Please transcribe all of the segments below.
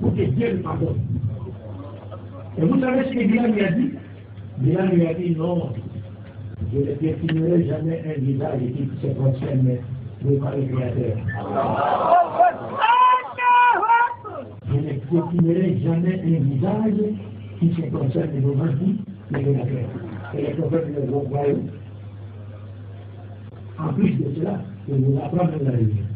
pour que Dieu le pardonne. Et vous savez ce que Bilal lui a dit? Bilal lui a dit non, je ne piétinerai jamais un visage qui se concerne devant le Créateur. Je ne piétinerai jamais un visage qui se concerne devant le Créateur. Et les prophètes le voient. En plus de cela, je vous apprends la religion.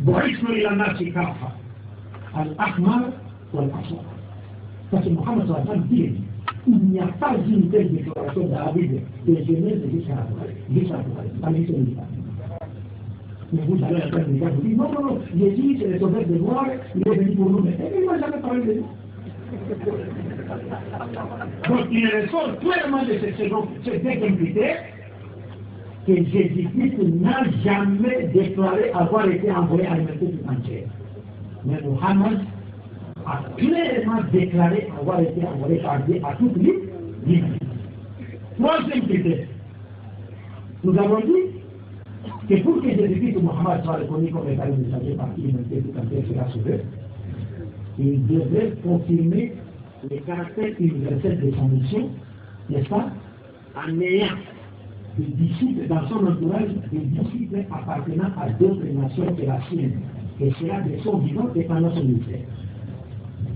بعثت إلى الناس كافة الأحمر والأصفر. Parce que Mohammed sallallahu alayhi wa sallam dit il n'y a pas une telle déclaration dans la Bible de Genèse jusqu'à la mission de l'Islam. Mais vous allez entendre les gars vous dire non, Jésus c'est le sauveur de gloire, il est venu pour nous, mais il n'a jamais parlé de lui. Donc il ressort clairement de ce deuxième critère que Jésus-Christ n'a jamais déclaré avoir été envoyé à l'humanité tout entière. Mais Mohammed a clairement déclaré avoir été envoyé par Dieu à toute l'humanité. Troisième critère, nous avons dit que pour que Jésus-Christ ou Mohammed soit reconnu comme étant le messager par qui l'humanité tout entière sera sauvée, il devait confirmer le caractère universel de son mission, n'est-ce pas, en ayant des disciples dans son entourage, des disciples appartenant à d'autres nations que la sienne, et cela de son vivant et pendant son ministère.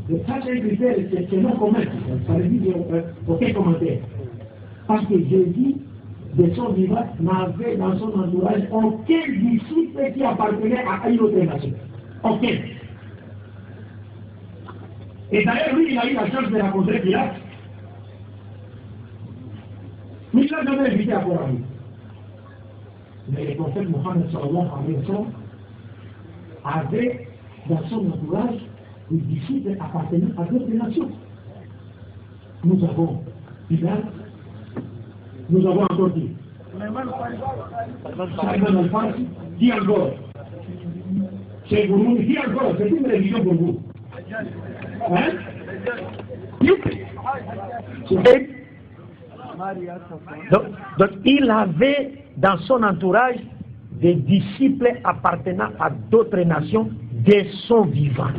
Le troisième critère, c'est non commun, ça veut dire aucun commentaire. Parce que Jésus, de son vivant, n'avait dans son entourage aucun disciple qui appartenait à une autre nation. Aucun. Et d'ailleurs, lui, il a eu la chance de rencontrer Pilate. Mais il n'a jamais invité à croire à lui. Mais le prophète Mohammed sallallahu alayhi wa sallam avait dans son entourage des disciples appartenant à d'autres nations. Nous avons Pilate, nous avons encore dit Salman al-Farsi, qui encore? C'est pour nous, qui encore? C'est une religion pour vous. Hein? Donc il avait dans son entourage des disciples appartenant à d'autres nations de son vivant.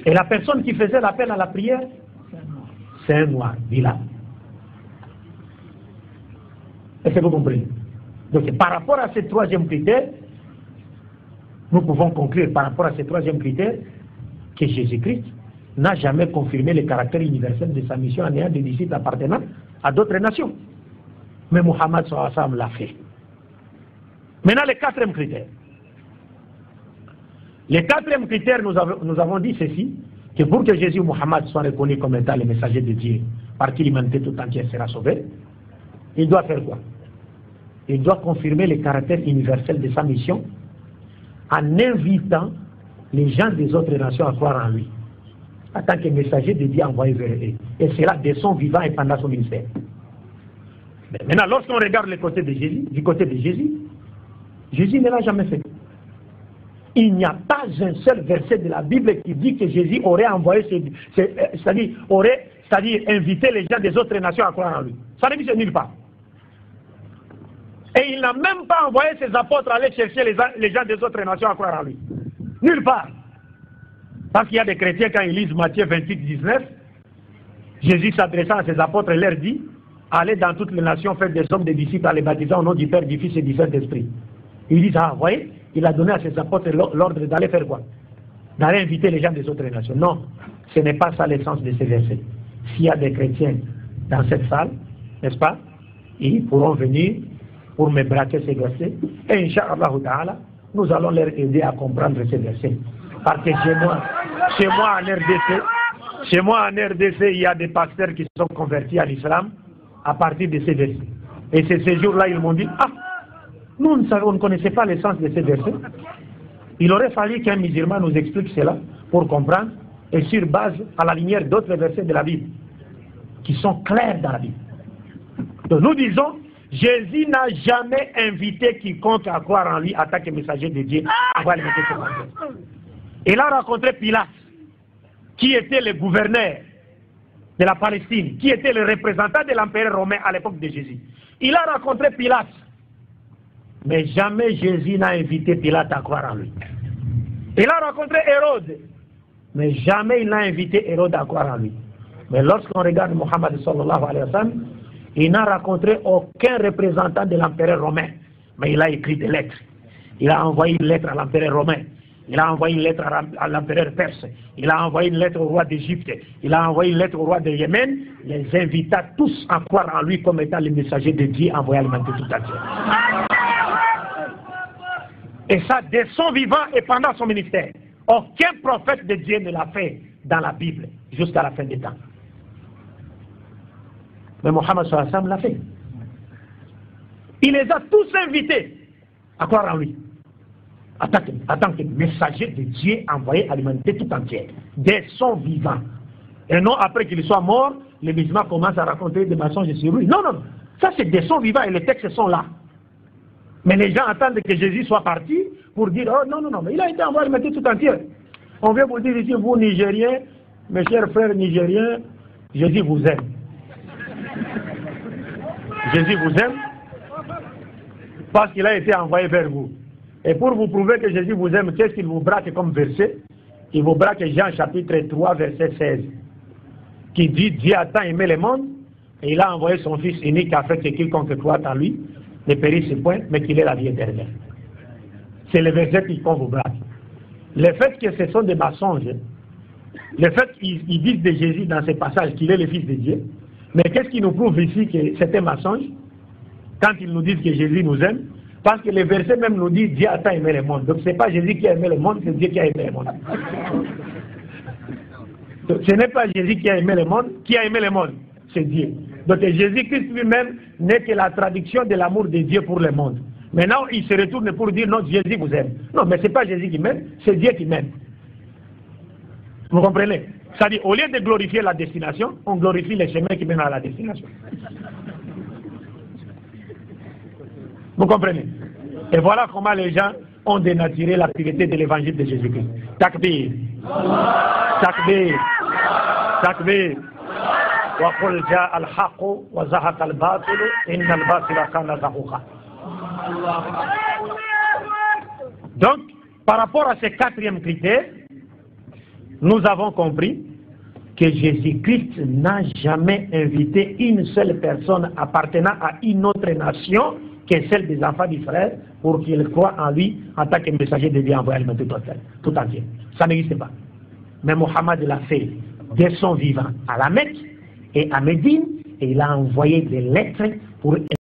Et la personne qui faisait l'appel à la prière, c'est un noir, Bilal. Est-ce que vous comprenez? Donc par rapport à ce troisième critère, nous pouvons conclure par rapport à ce troisième critère que Jésus-Christ n'a jamais confirmé le caractère universel de sa mission en ayant des disciples appartenant à d'autres nations. Mais Mohammed sallallahu alayhi wa sallam l'a fait. Maintenant, le quatrième critère. Le quatrième critère, nous avons dit ceci, que pour que Jésus Mohammed soit reconnu comme étant le messager de Dieu, par qui l'humanité tout entière sera sauvée, il doit faire quoi? Il doit confirmer le caractère universel de sa mission en invitant les gens des autres nations à croire en lui, en tant que messager de Dieu envoyé vers eux. Et cela de son vivant et pendant son ministère. Mais maintenant, lorsqu'on regarde du côté de Jésus, Jésus ne l'a jamais fait. Il n'y a pas un seul verset de la Bible qui dit que Jésus aurait envoyé, c'est-à-dire invité les gens des autres nations à croire en lui. Ça n'existe nulle part. Et il n'a même pas envoyé ses apôtres aller chercher les gens des autres nations à croire en lui. Nulle part. Parce qu'il y a des chrétiens, quand ils lisent Matthieu 28, 19, Jésus s'adressant à ses apôtres leur dit: allez dans toutes les nations, faites des hommes, des disciples, à les baptiser au nom du Père, du Fils et du Saint-Esprit. Ils disent: ah, vous voyez, il a donné à ses apôtres l'ordre d'aller faire quoi? D'aller inviter les gens des autres nations. Non, ce n'est pas ça l'essence de ces versets. S'il y a des chrétiens dans cette salle, n'est-ce pas, ils pourront venir pour me braquer ces versets. Et Inch'Allah Ta'ala, nous allons leur aider à comprendre ces versets. Parce que chez moi en RDC, il y a des pasteurs qui sont convertis à l'islam à partir de ces versets. Et c'est ces jours-là, ils m'ont dit: ah, nous on ne connaissait pas l'essence de ces versets. Il aurait fallu qu'un musulman nous explique cela pour comprendre, et sur base, à la lumière d'autres versets de la Bible, qui sont clairs dans la Bible. Donc nous disons, Jésus n'a jamais invité quiconque à croire en lui en tant que messager de Dieu. Il a rencontré Pilate, qui était le gouverneur de la Palestine, qui était le représentant de l'empereur romain à l'époque de Jésus. Il a rencontré Pilate. Mais jamais Jésus n'a invité Pilate à croire en lui. Il a rencontré Hérode. Mais jamais il n'a invité Hérode à croire en lui. Mais lorsqu'on regarde Mohammed sallallahu alayhi wa sallam, il n'a rencontré aucun représentant de l'empereur romain. Mais il a écrit des lettres. Il a envoyé une lettre à l'empereur romain. Il a envoyé une lettre à l'empereur perse. Il a envoyé une lettre au roi d'Égypte. Il a envoyé une lettre au roi de Yémen. Les invita tous à croire en lui comme étant le messager de Dieu envoyé alimenter tout entier. Et ça, dès son vivant et pendant son ministère. Aucun prophète de Dieu ne l'a fait dans la Bible jusqu'à la fin des temps. Mais Mohammed sallallahu alayhi wa sallam l'a fait. Il les a tous invités à croire en lui. En tant que messager de Dieu envoyé à l'humanité tout entière, dès son vivant. Et non après qu'il soit mort, les musulmans commencent à raconter des mensonges sur lui. Non, non, ça c'est dès son vivant et les textes sont là. Mais les gens attendent que Jésus soit parti pour dire, oh non, non, non, mais il a été envoyé à l'humanité tout entière. On vient vous dire ici, vous Nigériens, mes chers frères nigériens, Jésus vous aime. Jésus vous aime parce qu'il a été envoyé vers vous. Et pour vous prouver que Jésus vous aime, qu'est-ce qu'il vous braque comme verset? Il vous braque Jean chapitre 3, verset 16, qui dit, Dieu a tant aimé le monde, et il a envoyé son Fils unique afin que quiconque croit en lui ne périsse point, mais qu'il ait la vie éternelle. C'est le verset qu'on vous braque. Le fait que ce sont des mensonges, le fait qu'ils disent de Jésus dans ces passages qu'il est le Fils de Dieu, mais qu'est-ce qui nous prouve ici que c'est un mensonge? Quand ils nous disent que Jésus nous aime, parce que les versets même nous disent Dieu a tant aimé le monde. Donc ce n'est pas Jésus qui a aimé le monde, c'est Dieu qui a aimé le monde. Donc, ce n'est pas Jésus qui a aimé le monde, c'est Dieu. Donc Jésus-Christ lui-même n'est que la traduction de l'amour de Dieu pour le monde. Maintenant, il se retourne pour dire non, Jésus vous aime. Non, mais ce n'est pas Jésus qui m'aime, c'est Dieu qui m'aime. Vous comprenez? C'est-à-dire, au lieu de glorifier la destination, on glorifie les chemins qui mènent à la destination. Vous comprenez? Et voilà comment les gens ont dénaturé l'activité de l'évangile de Jésus-Christ. Takbir. Takbir. Takbir. وَقُلْ جَاءَ الْحَقُّ وَزَهَقَ الْبَاطِلُ إِنَّ الْبَاطِلَ كَانَ زَهُوقًا. Donc, par rapport à ces quatrièmes critères, nous avons compris que Jésus-Christ n'a jamais invité une seule personne appartenant à une autre nation que celle des enfants d'Israël pour qu'ils croient en lui en tant que messager de Dieu envoyé à l'humanité tout entier. Ça n'existe pas. Mais Mohammed l'a fait dès son vivant à la Mecque et à Médine, et il a envoyé des lettres pour